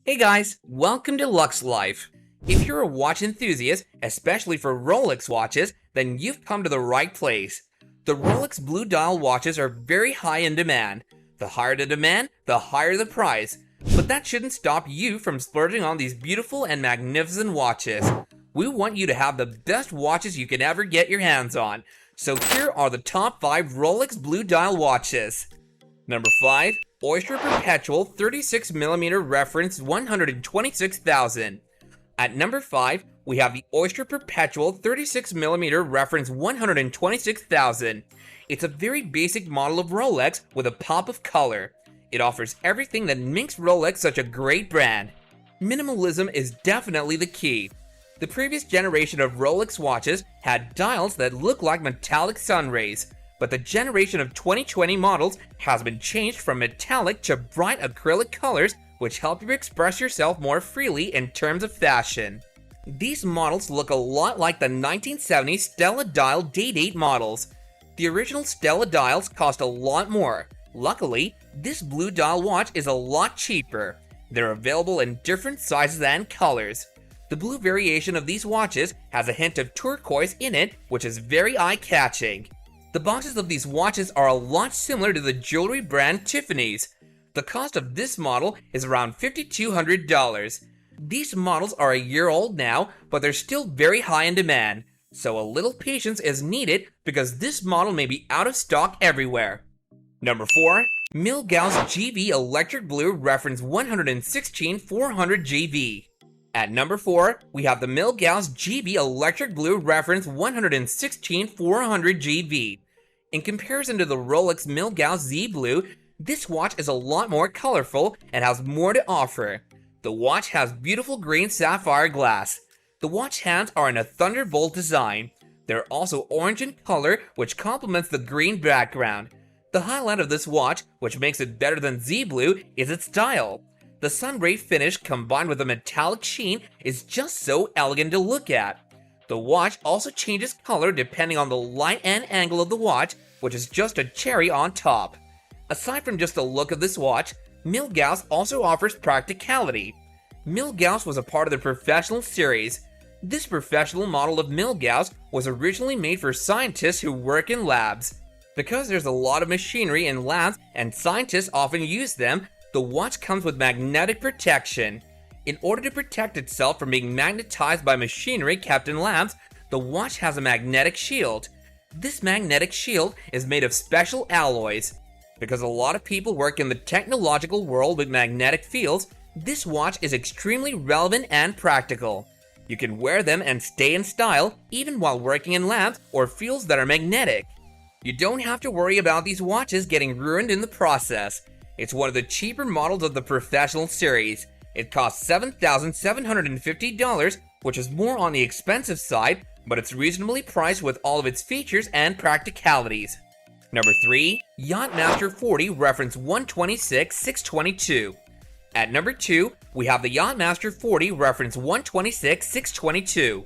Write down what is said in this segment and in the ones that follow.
Hey guys, welcome to Luxe Life. If you're a watch enthusiast, especially for Rolex watches, then you've come to the right place. The Rolex Blue Dial watches are very high in demand. The higher the demand, the higher the price. But that shouldn't stop you from splurging on these beautiful and magnificent watches. We want you to have the best watches you can ever get your hands on. So here are the top 5 Rolex Blue Dial watches. Number 5. Oyster Perpetual 36mm reference 126,000. At number 5, we have the Oyster Perpetual 36mm reference 126,000. It's a very basic model of Rolex with a pop of color. It offers everything that makes Rolex such a great brand. Minimalism is definitely the key. The previous generation of Rolex watches had dials that look like metallic sun rays, but the generation of 2020 models has been changed from metallic to bright acrylic colors, which help you express yourself more freely in terms of fashion. These models look a lot like the 1970s Stella Dial Day-Date models. The original Stella Dials cost a lot more. Luckily, this Blue Dial watch is a lot cheaper. They're available in different sizes and colors. The blue variation of these watches has a hint of turquoise in it, which is very eye-catching. The boxes of these watches are a lot similar to the jewelry brand Tiffany's. The cost of this model is around $5,200. These models are a year old now, but they're still very high in demand, so a little patience is needed because this model may be out of stock everywhere. Number 4. Milgauss GV Electric Blue Reference 116-400 GV. At number 4, we have the Milgauss GV Electric Blue Reference 116-400 GV. In comparison to the Rolex Milgauss Z Blue, this watch is a lot more colorful and has more to offer. The watch has beautiful green sapphire glass. The watch hands are in a thunderbolt design. They're also orange in color, which complements the green background. The highlight of this watch, which makes it better than Z Blue, is its style. The sunray finish combined with a metallic sheen is just so elegant to look at. The watch also changes color depending on the light and angle of the watch, which is just a cherry on top. Aside from just the look of this watch, Milgauss also offers practicality. Milgauss was a part of the Professional series. This professional model of Milgauss was originally made for scientists who work in labs. Because there's a lot of machinery in labs and scientists often use them, the watch comes with magnetic protection. In order to protect itself from being magnetized by machinery kept in labs, the watch has a magnetic shield. This magnetic shield is made of special alloys. Because a lot of people work in the technological world with magnetic fields, this watch is extremely relevant and practical. You can wear them and stay in style even while working in labs or fields that are magnetic. You don't have to worry about these watches getting ruined in the process. It's one of the cheaper models of the Professional series. It costs $7,750, which is more on the expensive side, but it's reasonably priced with all of its features and practicalities. Number 3. Yacht-Master 40 Reference 126-622. At number 2, we have the Yacht-Master 40 Reference 126-622.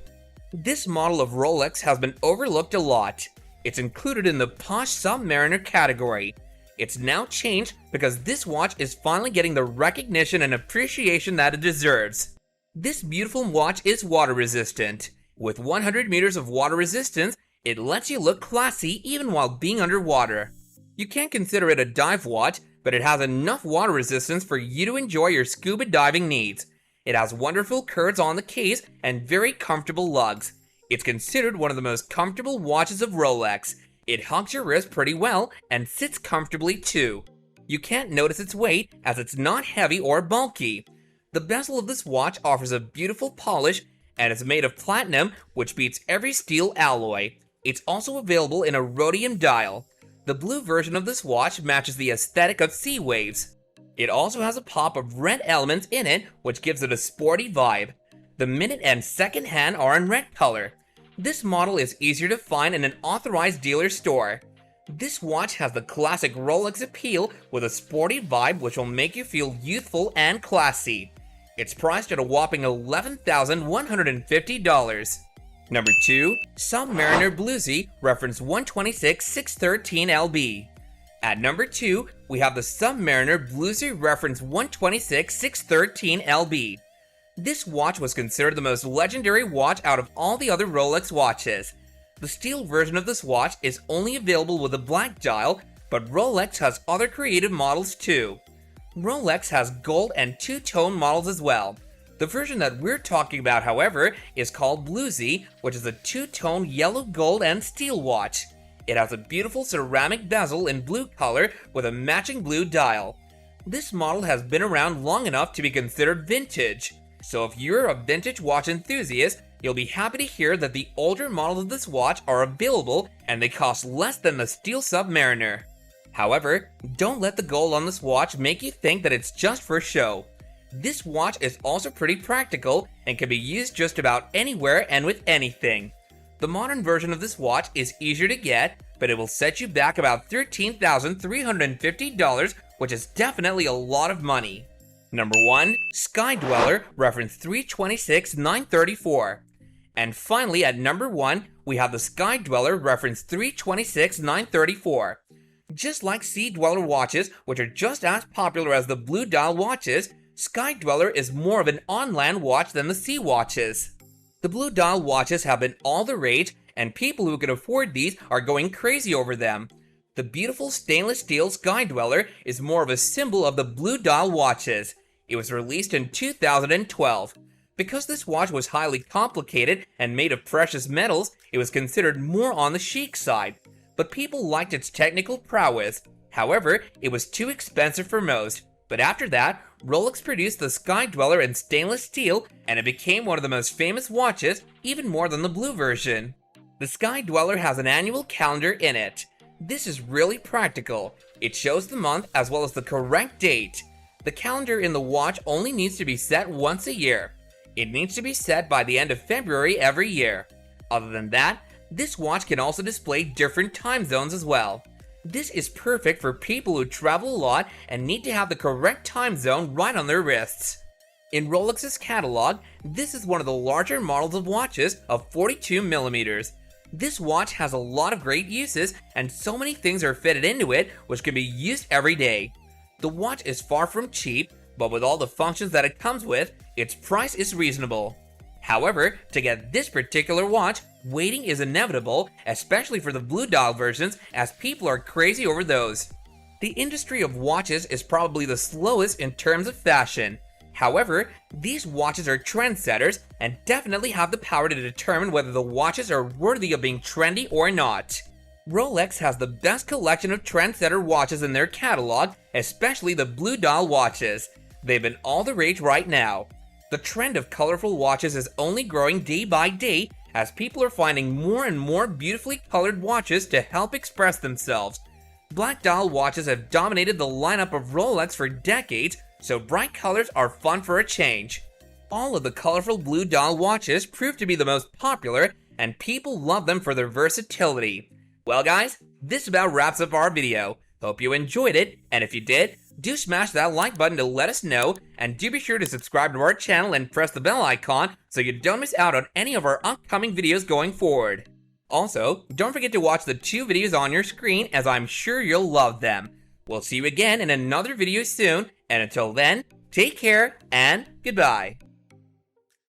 This model of Rolex has been overlooked a lot. It's included in the Posh Submariner category. It's now changed because this watch is finally getting the recognition and appreciation that it deserves. This beautiful watch is water resistant. With 100 meters of water resistance, it lets you look classy even while being underwater. You can't consider it a dive watch, but it has enough water resistance for you to enjoy your scuba diving needs. It has wonderful curves on the case and very comfortable lugs. It's considered one of the most comfortable watches of Rolex. It hugs your wrist pretty well and sits comfortably too. You can't notice its weight as it's not heavy or bulky. The bezel of this watch offers a beautiful polish and is made of platinum, which beats every steel alloy. It's also available in a rhodium dial. The blue version of this watch matches the aesthetic of sea waves. It also has a pop of red elements in it, which gives it a sporty vibe. The minute and second hand are in red color. This model is easier to find in an authorized dealer store. This watch has the classic Rolex appeal with a sporty vibe which will make you feel youthful and classy. It's priced at a whopping $11,150. Number 2. Submariner Bluesy Reference 126-613 LB. At number 2, we have the Submariner Luxe Reference 126-613 LB. This watch was considered the most legendary watch out of all the other Rolex watches. The steel version of this watch is only available with a black dial, but Rolex has other creative models too. Rolex has gold and two-tone models as well. The version that we're talking about, however, is called Luxe, which is a two-tone yellow, gold, and steel watch. It has a beautiful ceramic bezel in blue color with a matching blue dial. This model has been around long enough to be considered vintage. So if you're a vintage watch enthusiast, you'll be happy to hear that the older models of this watch are available and they cost less than the steel Submariner. However, don't let the gold on this watch make you think that it's just for show. This watch is also pretty practical and can be used just about anywhere and with anything. The modern version of this watch is easier to get, but it will set you back about $13,350, which is definitely a lot of money. Number 1, Sky Dweller Reference 326-934. And finally at number 1, we have the Sky Dweller Reference 326-934. Just like Sea Dweller watches, which are just as popular as the Blue Dial watches, Sky Dweller is more of an on-land watch than the sea watches. The Blue Dial watches have been all the rage, and people who can afford these are going crazy over them. The beautiful stainless steel Sky Dweller is more of a symbol of the Blue Dial watches. It was released in 2012. Because this watch was highly complicated and made of precious metals, it was considered more on the chic side. But people liked its technical prowess. However, it was too expensive for most. But after that, Rolex produced the Sky Dweller in stainless steel, and it became one of the most famous watches, even more than the blue version. The Sky Dweller has an annual calendar in it. This is really practical. It shows the month as well as the correct date. The calendar in the watch only needs to be set once a year. It needs to be set by the end of February every year. Other than that, this watch can also display different time zones as well. This is perfect for people who travel a lot and need to have the correct time zone right on their wrists. In Rolex's catalog, this is one of the larger models of watches of 42mm. This watch has a lot of great uses and so many things are fitted into it which can be used every day. The watch is far from cheap, but with all the functions that it comes with, its price is reasonable. However, to get this particular watch, waiting is inevitable, especially for the Blue Dial versions, as people are crazy over those. The industry of watches is probably the slowest in terms of fashion. However, these watches are trendsetters and definitely have the power to determine whether the watches are worthy of being trendy or not. Rolex has the best collection of trendsetter watches in their catalog, especially the Blue Dial watches. They've been all the rage right now. The trend of colorful watches is only growing day by day as people are finding more and more beautifully colored watches to help express themselves. Black dial watches have dominated the lineup of Rolex for decades, so bright colors are fun for a change. All of the colorful Blue Dial watches prove to be the most popular, and people love them for their versatility. Well guys, this about wraps up our video. Hope you enjoyed it, and if you did, do smash that like button to let us know, and do be sure to subscribe to our channel and press the bell icon so you don't miss out on any of our upcoming videos going forward. Also, don't forget to watch the 2 videos on your screen, as I'm sure you'll love them. We'll see you again in another video soon, and until then, take care and goodbye.